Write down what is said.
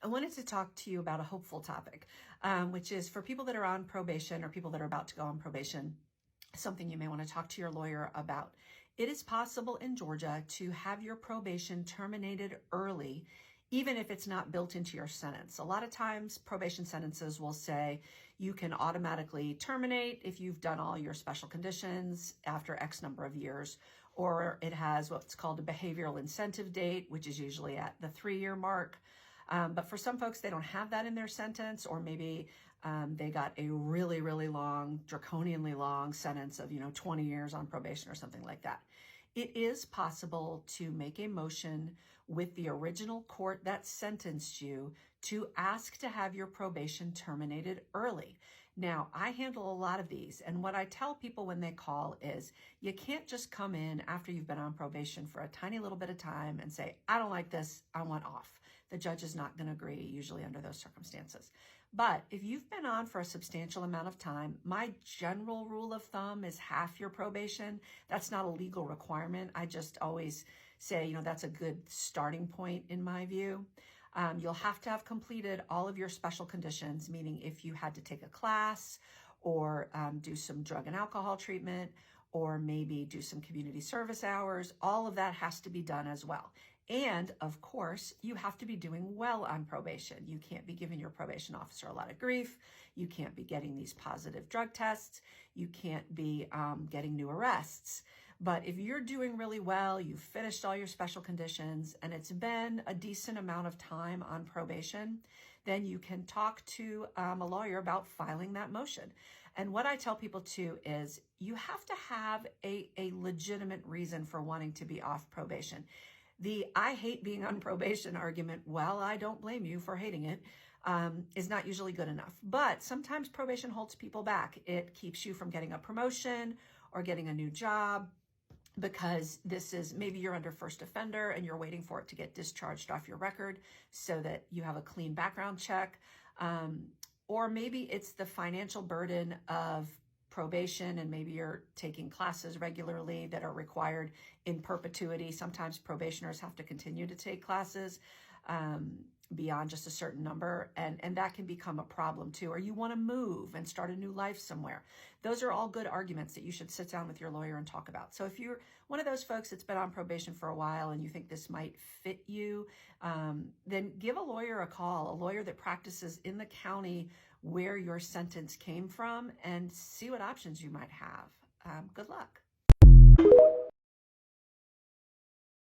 wanted to talk to you about a hopeful topic, which is for people that are on probation or people that are about to go on probation, something you may want to talk to your lawyer about. It is possible in Georgia to have your probation terminated early, even if it's not built into your sentence. A lot of times probation sentences will say you can automatically terminate if you've done all your special conditions after X number of years, or it has what's called a behavioral incentive date, which is usually at the 3-year mark. But for some folks, they don't have that in their sentence, or maybe they got a really, really long, draconianly long sentence of, 20 years on probation or something like that. It is possible to make a motion with the original court that sentenced you to ask to have your probation terminated early. Now, I handle a lot of these, and what I tell people when they call is you can't just come in after you've been on probation for a tiny little bit of time and say, I don't like this, I want off. The judge is not going to agree, usually under those circumstances. But if you've been on for a substantial amount of time, my general rule of thumb is half your probation. That's not a legal requirement. I just always say, that's a good starting point in my view. You'll have to have completed all of your special conditions, meaning if you had to take a class or do some drug and alcohol treatment, or maybe do some community service hours, all of that has to be done as well. And of course, you have to be doing well on probation. You can't be giving your probation officer a lot of grief. You can't be getting these positive drug tests. You can't be getting new arrests. But if you're doing really well, you've finished all your special conditions, and it's been a decent amount of time on probation, then you can talk to a lawyer about filing that motion. And what I tell people too is you have to have a legitimate reason for wanting to be off probation. The I hate being on probation argument, well, I don't blame you for hating it, is not usually good enough. But sometimes probation holds people back. It keeps you from getting a promotion or getting a new job, because this is, maybe you're under first offender and you're waiting for it to get discharged off your record so that you have a clean background check. Or maybe it's the financial burden of probation, and maybe you're taking classes regularly that are required in perpetuity. Sometimes probationers have to continue to take classes beyond just a certain number, and that can become a problem too. Or you want to move and start a new life somewhere. Those are all good arguments that you should sit down with your lawyer and talk about. So if you're one of those folks that's been on probation for a while and you think this might fit you, then give a lawyer a call, a lawyer that practices in the county where your sentence came from, and see what options you might have. Good luck.